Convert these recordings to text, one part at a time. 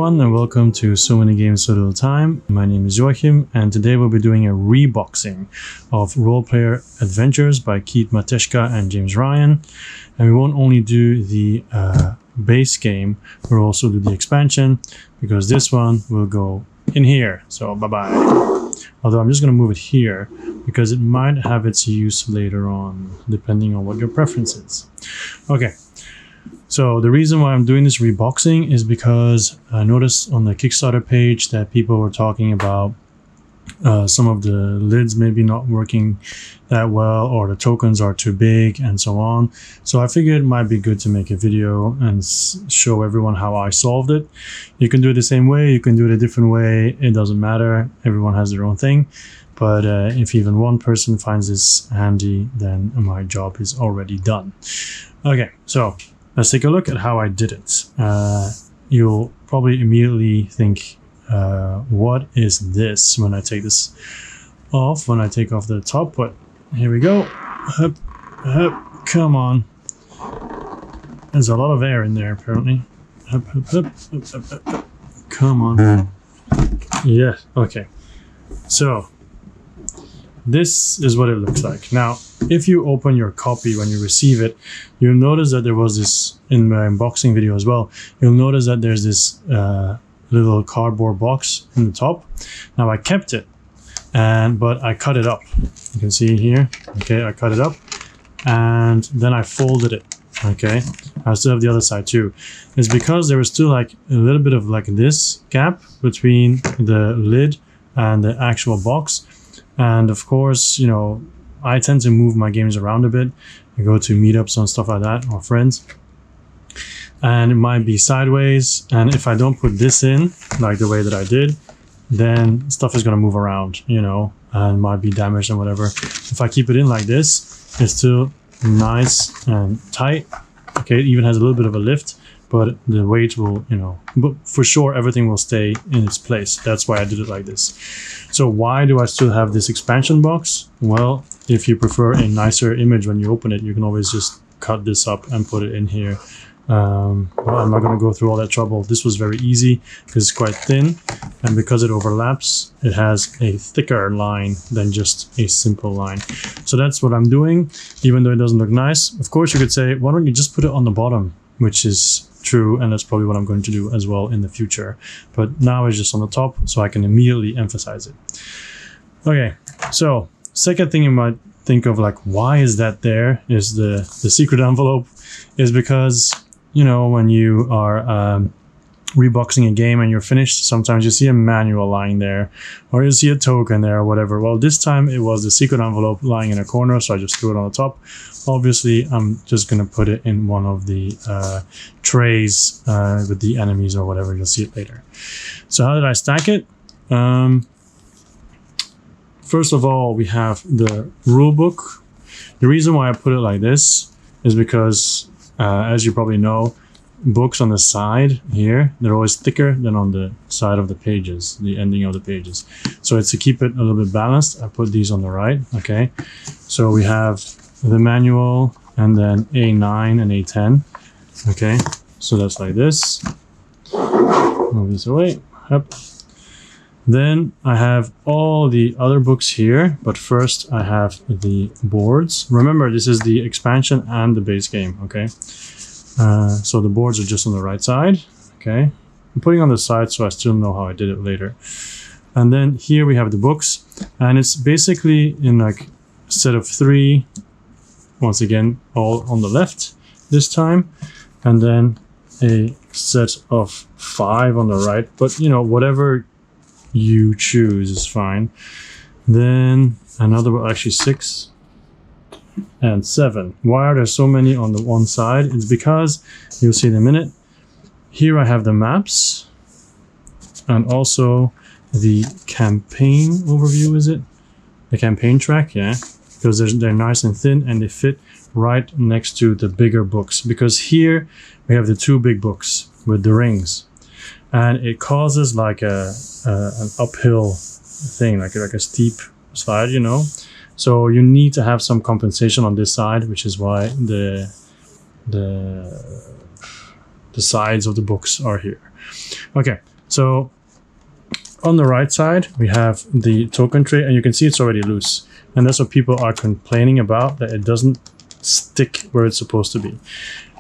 everyone, and welcome to So Many Games So Little Time. My name is Joachim, and today we'll be doing a reboxing of Role Player Adventures by Keith Matejka and James Ryan. And we won't only do the base game, we'll also do the expansion, because this one will go in here. So bye-bye. Although I'm just going to move it here, because it might have its use later on, depending on what your preference is. Okay. So the reason why I'm doing this reboxing is because I noticed on the Kickstarter page that people were talking about some of the lids maybe not working that well, or the tokens are too big and so on. So I figured it might be good to make a video and show everyone how I solved it. You can do it the same way, you can do it a different way, it doesn't matter, everyone has their own thing. But if even one person finds this handy, then my job is already done. Okay, so let's take a look at how I did it. You'll probably immediately think, what is this when I take this off, when I take off the top, but here we go. Hup, hup, come on. There's a lot of air in there apparently. Hup, hup, hup, hup, hup, hup, hup. Come on. Yeah, okay. So this is what it looks like. Now, if you open your copy when you receive it, you'll notice that there was this, in my unboxing video as well, you'll notice that there's this little cardboard box in the top. Now I kept it, but I cut it up. You can see here, okay, I cut it up and then I folded it, okay. I still have the other side too. It's because there was still like a little bit of like this gap between the lid and the actual box. And of course, you know, I tend to move my games around a bit. I go to meetups and stuff like that, or friends. And it might be sideways. And if I don't put this in, like the way that I did, then stuff is going to move around, you know, and might be damaged and whatever. If I keep it in like this, it's still nice and tight. Okay, it even has a little bit of a lift, but the weight will, you know, but for sure everything will stay in its place. That's why I did it like this. So why do I still have this expansion box? Well, if you prefer a nicer image when you open it, you can always just cut this up and put it in here. Well, I'm not going to go through all that trouble. This was very easy because it's quite thin, and because it overlaps, it has a thicker line than just a simple line. So that's what I'm doing, even though it doesn't look nice. Of course, you could say, why don't you just put it on the bottom, which is true, and that's probably what I'm going to do as well in the future. But now it's just on the top, so I can immediately emphasize it. Okay, so second thing you might think of, like, why is that there, is the secret envelope, is because, you know, when you are reboxing a game and you're finished, sometimes you see a manual lying there, or you see a token there or whatever. Well, this time it was the secret envelope lying in a corner, so I just threw it on the top. Obviously, I'm just going to put it in one of the trays with the enemies or whatever. You'll see it later. So how did I stack it? First of all, we have the rule book. The reason why I put it like this is because, as you probably know, books on the side here, they're always thicker than on the side of the pages, the ending of the pages. So it's to keep it a little bit balanced, I put these on the right, okay? So we have the manual and then A9 and A10, okay? So that's like this. Move this away, up. Then I have all the other books here, but first I have the boards. Remember, this is the expansion and the base game, okay? So the boards are just on the right side, okay? I'm putting on the side so I still know how I did it later. And then here we have the books, and it's basically in like a set of 3, once again, all on the left this time, and then a set of 5 on the right, but you know, whatever you choose is fine. Then another, actually 6 and 7. Why are there so many on the one side? It's because, you'll see in a minute, here I have the maps and also the campaign overview, is it? The campaign track, yeah, because they're nice and thin and they fit right next to the bigger books, because here we have the 2 big books with the rings, and it causes like an uphill thing, like a steep slide, you know. So you need to have some compensation on this side, which is why the sides of the books are here. Okay, So on the right side, we have the token tray, and you can see it's already loose. And that's what people are complaining about, that it doesn't stick where it's supposed to be.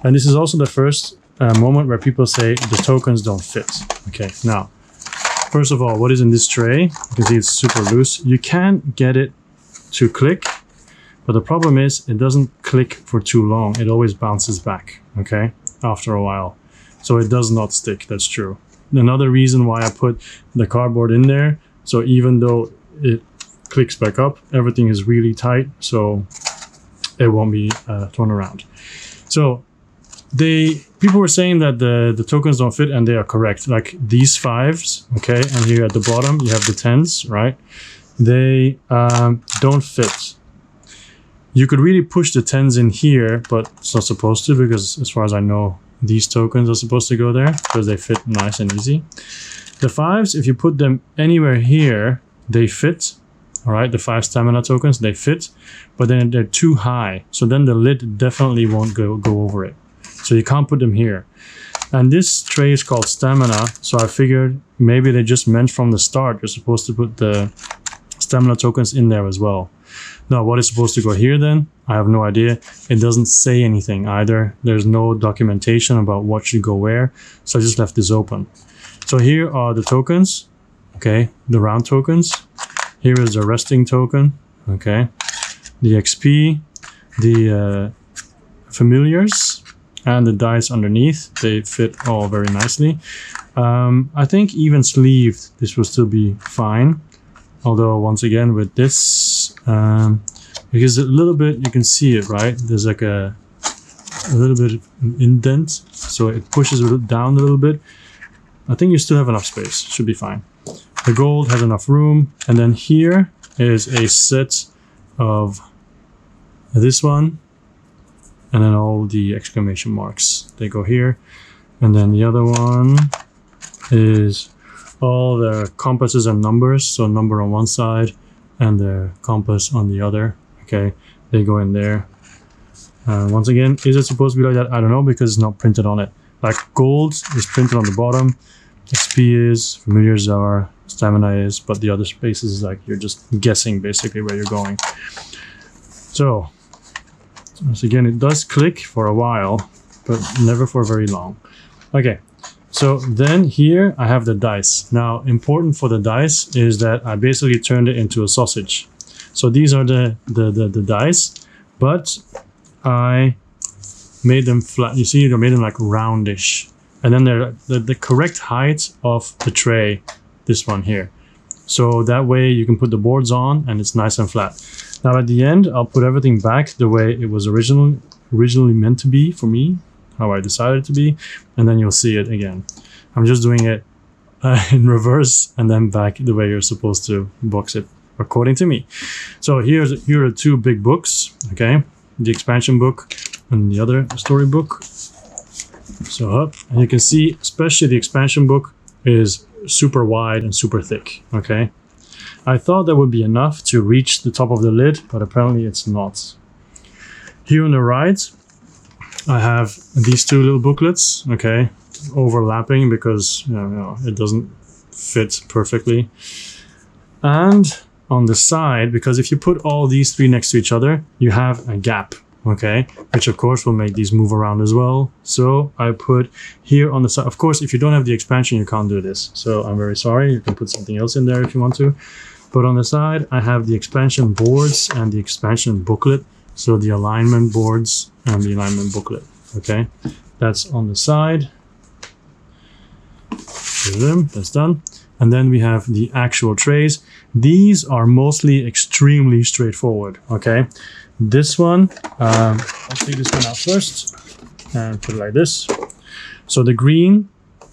And this is also the first moment where people say the tokens don't fit. Okay, now, first of all, what is in this tray? You can see it's super loose. You can get it to click, but the problem is it doesn't click for too long. It always bounces back, okay, after a while. So it does not stick, that's true. Another reason why I put the cardboard in there, so even though it clicks back up, everything is really tight, so it won't be thrown around. So people were saying that the tokens don't fit, and they are correct. Like these 5s, okay, and here at the bottom you have the 10s, right? They don't fit. You could really push the 10s in here, but it's not supposed to, because as far as I know, these tokens are supposed to go there because they fit nice and easy. The 5s, if you put them anywhere here, they fit. All right, the 5 stamina tokens, they fit, but then they're too high. So then the lid definitely won't go over it. So you can't put them here. And this tray is called stamina. So I figured maybe they just meant from the start, you're supposed to put the stamina tokens in there as well. Now, what is supposed to go here then? I have no idea. It doesn't say anything either. There's no documentation about what should go where. So I just left this open. So here are the tokens, okay, the round tokens. Here is the resting token, okay, the XP, the familiars, and the dice underneath. They fit all very nicely. I think even sleeved, this will still be fine. Although once again with this, because a little bit, you can see it, right? There's like a little bit of an indent, so it pushes it down a little bit. I think you still have enough space, should be fine. The gold has enough room, and then here is a set of this one, and then all the exclamation marks. They go here, and then the other one is all the compasses and numbers. So number on one side and the compass on the other. Okay, they go in there. Once again, is it supposed to be like that? I don't know, because it's not printed on it. Like gold is printed on the bottom, XP is, familiars are, stamina is, but the other spaces is like you're just guessing basically where you're going. So once again, it does click for a while, but never for very long. Okay, so then here I have the dice. Now, important for the dice is that I basically turned it into a sausage. So these are the dice, but I made them flat. You see, I made them like roundish. And then they're the correct height of the tray, this one here. So that way you can put the boards on and it's nice and flat. Now at the end, I'll put everything back the way it was originally meant to be for me, how I decided it to be, and then you'll see it again. I'm just doing it in reverse and then back the way you're supposed to box it, according to me. So here are 2 big books, okay? The expansion book and the other story book. So up, and you can see, especially the expansion book is super wide and super thick, okay? I thought that would be enough to reach the top of the lid, but apparently it's not. Here on the right, I have these 2 little booklets, okay, overlapping because you know, it doesn't fit perfectly. And on the side, because if you put all these 3 next to each other, you have a gap, okay, which of course will make these move around as well. So I put here on the side, of course, if you don't have the expansion, you can't do this. So I'm very sorry, you can put something else in there if you want to. But on the side, I have the expansion boards and the expansion booklet. So the alignment boards and the alignment booklet, okay? That's on the side. That's done. And then we have the actual trays. These are mostly extremely straightforward, okay? This one, I'll take this one out first and put it like this. So the green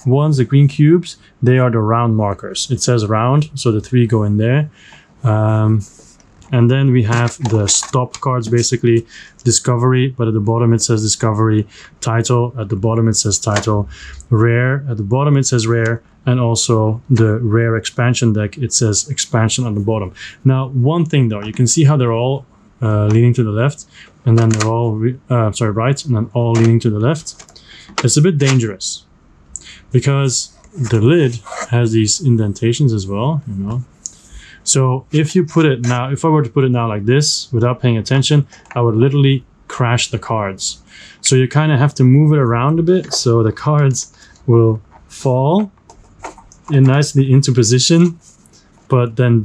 ones, the green cubes, they are the round markers. It says round, so the 3 go in there. And then we have the stop cards, basically discovery, but at the bottom it says discovery, title, at the bottom it says title, rare, at the bottom it says rare, and also the rare expansion deck, it says expansion on the bottom. Now, one thing though, you can see how they're all leaning to the left, and then they're all, right, and then all leaning to the left. It's a bit dangerous because the lid has these indentations as well, you know. So if you put it now, if I were to put it now like this without paying attention, I would literally crash the cards. So you kind of have to move it around a bit so the cards will fall in nicely into position, but then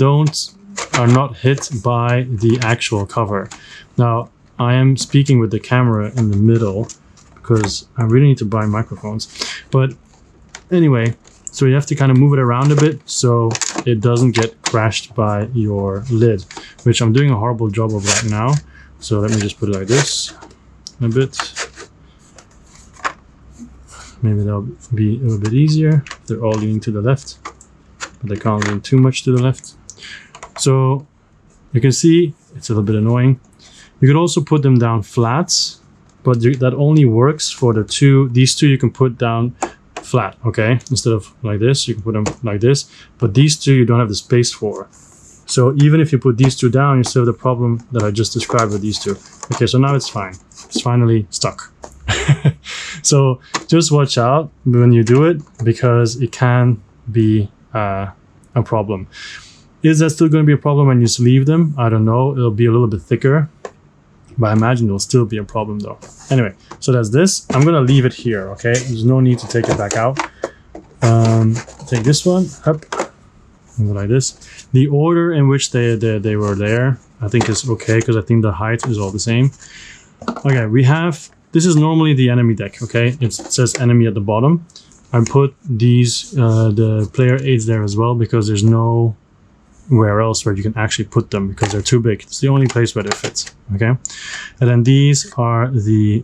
are not hit by the actual cover. Now, I am speaking with the camera in the middle because I really need to buy microphones. But anyway, so you have to kind of move it around a bit so it doesn't get crashed by your lid, which I'm doing a horrible job of right now. So let me just put it like this a bit. Maybe that'll be a little bit easier. They're all leaning to the left, but they can't lean too much to the left. So you can see it's a little bit annoying. You could also put them down flat, but that only works for these two you can put down flat, okay? Instead of like this, you can put them like this, but these two you don't have the space for. So even if you put these two down, you still have the problem that I just described with these two. Okay, so now it's fine. It's finally stuck. So just watch out when you do it because it can be a problem. Is that still going to be a problem when you sleeve them? I don't know. It'll be a little bit thicker, but I imagine it'll still be a problem though. Anyway, so that's this. I'm going to leave it here, okay? There's no need to take it back out. Take this one, up, and go like this. The order in which they were there, I think is okay because I think the height is all the same. Okay, this is normally the enemy deck, okay? It says enemy at the bottom. I put these, the player aids there as well because there's nowhere else where you can actually put them because they're too big. It's the only place where they fit, okay? And then these are the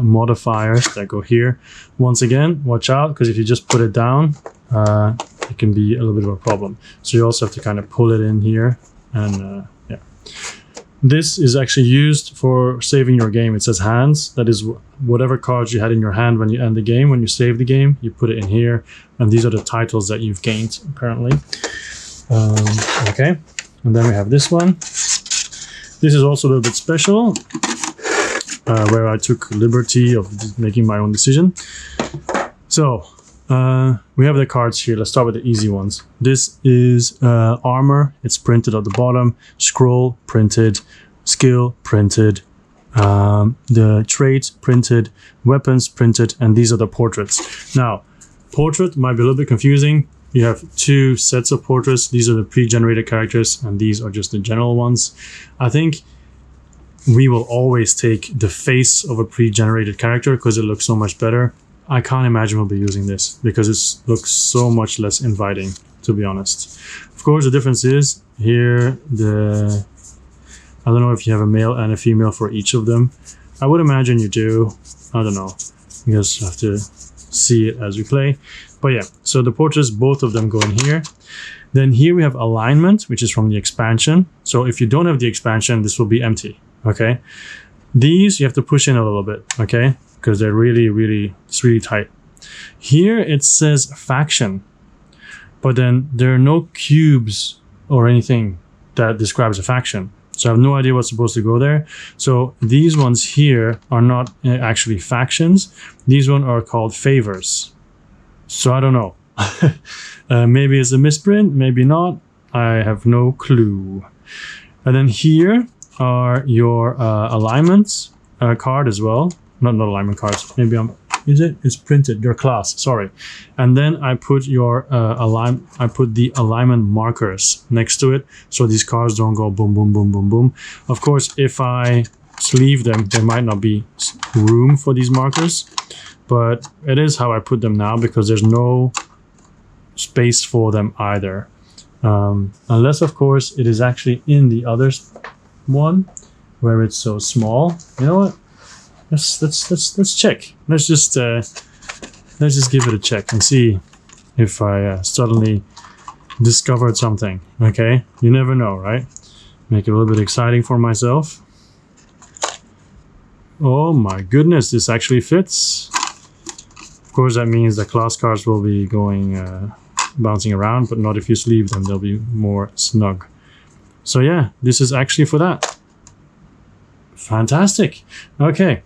modifiers that go here. Once again, watch out because if you just put it down, it can be a little bit of a problem. So you also have to kind of pull it in here and yeah. This is actually used for saving your game. It says hands. That is whatever cards you had in your hand when you end the game. When you save the game, you put it in here. And these are the titles that you've gained, apparently. Okay. And then we have this one. This is also a little bit special, where I took liberty of making my own decision. So, we have the cards here. Let's start with the easy ones. This is armor. It's printed at the bottom. Scroll printed. Skill printed. The traits printed. Weapons printed. And these are the portraits. Now, portrait might be a little bit confusing. You have two sets of portraits. These are the pre-generated characters, and these are just the general ones. I think we will always take the face of a pre-generated character because it looks so much better. I can't imagine we'll be using this because it looks so much less inviting, to be honest. Of course, the difference is here, I don't know if you have a male and a female for each of them. I would imagine you do. I don't know. You just have to see it as we play. But yeah, so the portraits, both of them go in here. Then here we have alignment, which is from the expansion. So if you don't have the expansion, this will be empty, okay? These you have to push in a little bit, okay? Because they're it's really tight. Here it says faction, but then there are no cubes or anything that describes a faction. So I have no idea what's supposed to go there. So these ones here are not actually factions. These ones are called favors. So I don't know. Maybe it's a misprint, maybe not. I have no clue. And then here are your alignments card as well. Not alignment cards. Maybe it's printed. Your class. Sorry. And then I put your I put the alignment markers next to it, so these cards don't go boom, boom, boom, boom, boom. Of course, if I sleeve them, there might not be room for these markers, but it is how I put them now because there's no space for them either. Unless, of course, it is actually in the other one where it's so small. You know what? Let's check. Let's just give it a check and see if I suddenly discovered something. Okay, you never know, right? Make it a little bit exciting for myself. Oh my goodness, this actually fits. Of course, that means the class cards will be going bouncing around, but not if you sleeve them. They'll be more snug. So yeah, this is actually for that. Fantastic. Okay.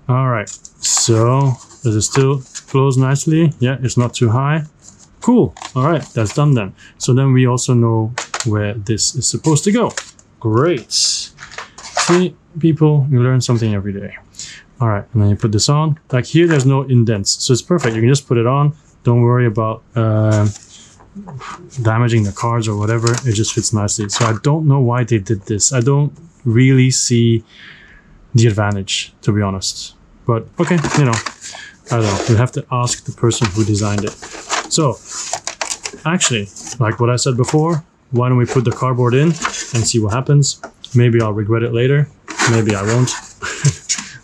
All right. So does it still close nicely? Yeah, it's not too high. Cool. All right, that's done then. So then we also know where this is supposed to go. Great. See, people, you learn something every day. All right, and then you put this on. Like here, there's no indents, so it's perfect. You can just put it on. Don't worry about damaging the cards or whatever. It just fits nicely. So I don't know why they did this. I don't really see the advantage, to be honest. But okay, you know, I don't know. We'll have to ask the person who designed it. So actually, like what I said before, why don't we put the cardboard in and see what happens? Maybe I'll regret it later. Maybe I won't.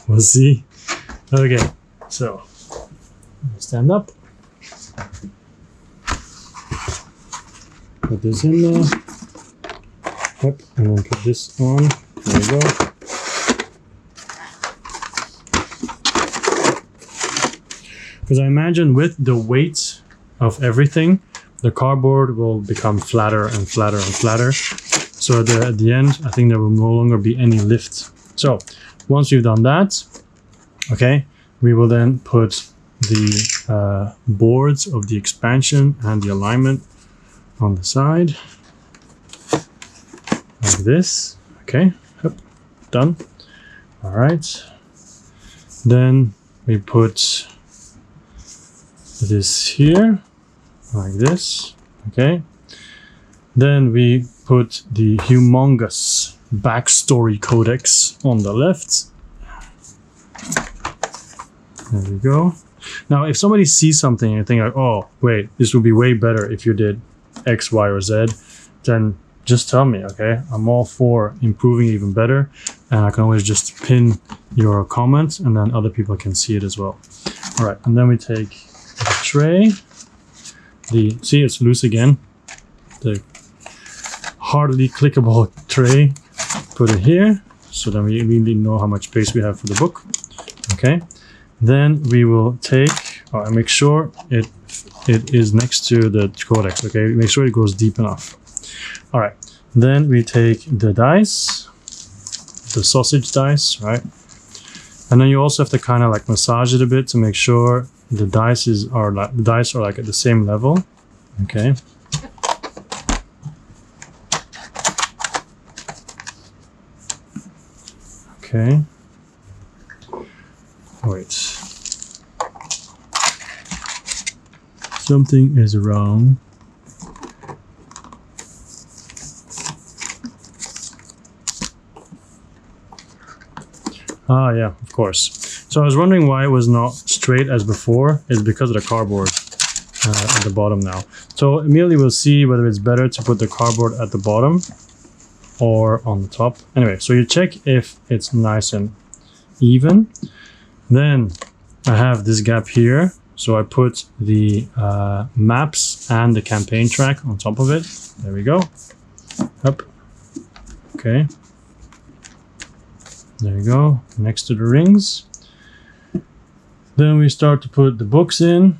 We'll see. Okay, so stand up. Put this in there. Yep, and then put this on. There we go. Because I imagine with the weight of everything, the cardboard will become flatter and flatter and flatter. So at the end, I think there will no longer be any lift. So once we've done that, okay, we will then put the boards of the expansion and the alignment on the side like this. Okay, yep, done. All right, then we put this here like this. Okay, then we put the humongous backstory codex on the left. There we go. Now if somebody sees something and think like, oh wait, this would be way better if you did X, Y, or Z, then just tell me, okay? I'm all for improving even better, and I can always just pin your comment and then other people can see it as well. All right, and then we take the tray. See, it's loose again. The hardly clickable tray, put it here, so then we really know how much space we have for the book. Okay, then we will take, and make sure it is next to the codex. Okay, make sure it goes deep enough. All right, then we take the dice, the sausage dice, right? And then you also have to kind of like massage it a bit to make sure the dice are like at the same level. Okay. Okay. Wait. Something is wrong. Ah, yeah, of course. So I was wondering why it was not straight as before. It's because of the cardboard at the bottom now. So immediately we'll see whether it's better to put the cardboard at the bottom or on the top. Anyway, so you check if it's nice and even. Then I have this gap here. So I put the maps and the campaign track on top of it. There we go. Up. Okay. There you go, next to the rings. Then we start to put the books in,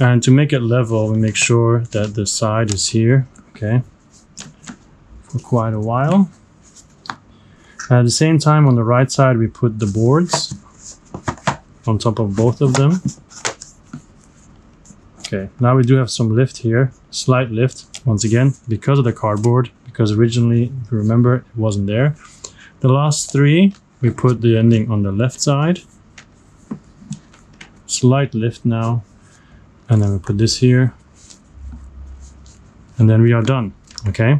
and to make it level, we make sure that the side is here, okay, for quite a while. At the same time, on the right side, we put the boards on top of both of them. Okay, now we do have some lift here, slight lift, once again, because of the cardboard, because originally, if you remember, it wasn't there. The last three, we put the ending on the left side. Slight lift now. And then we put this here. And then we are done, okay?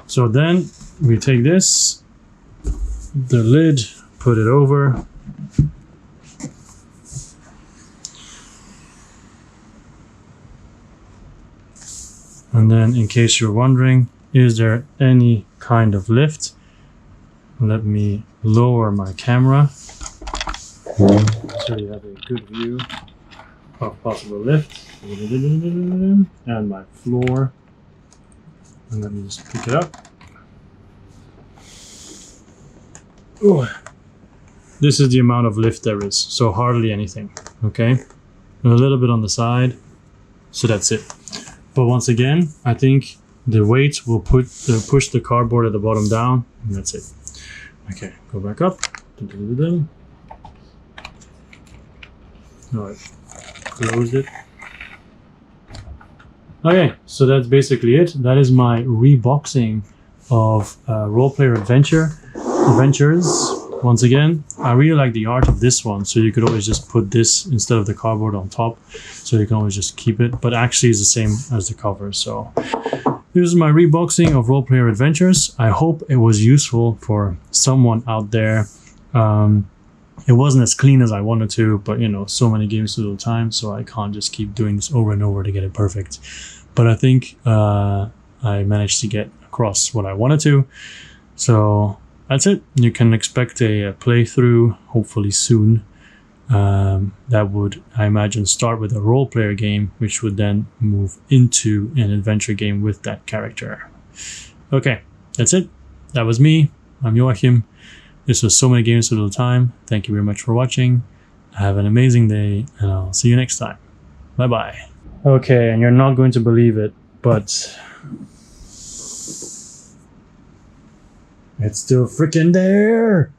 So then we take this, the lid, put it over. And then in case you're wondering, is there any kind of lift? Let me lower my camera so you have a good view of possible lift. And my floor. And let me just pick it up. Ooh. This is the amount of lift there is, so hardly anything, okay? And a little bit on the side, so that's it. But once again, I think the weight will push the cardboard at the bottom down, and that's it. Okay, go back up. Alright, close it. Okay, so that's basically it. That is my reboxing of role-player adventures. Once again, I really like the art of this one, so you could always just put this instead of the cardboard on top, so you can always just keep it, but actually it's the same as the cover. So this is my reboxing of role-player adventures. I hope it was useful for someone out there. It wasn't as clean as I wanted to, but you know, so many games at a time, so I can't just keep doing this over and over to get it perfect. But I think I managed to get across what I wanted to. So that's it. You can expect a playthrough hopefully soon. That would, I imagine, start with a role player game, which would then move into an adventure game with that character. Okay, that's it. That was me. I'm Joachim. This was So Many Games So Little Time. Thank you very much for watching. Have an amazing day, and I'll see you next time. Bye bye. Okay, and you're not going to believe it, but it's still freaking there.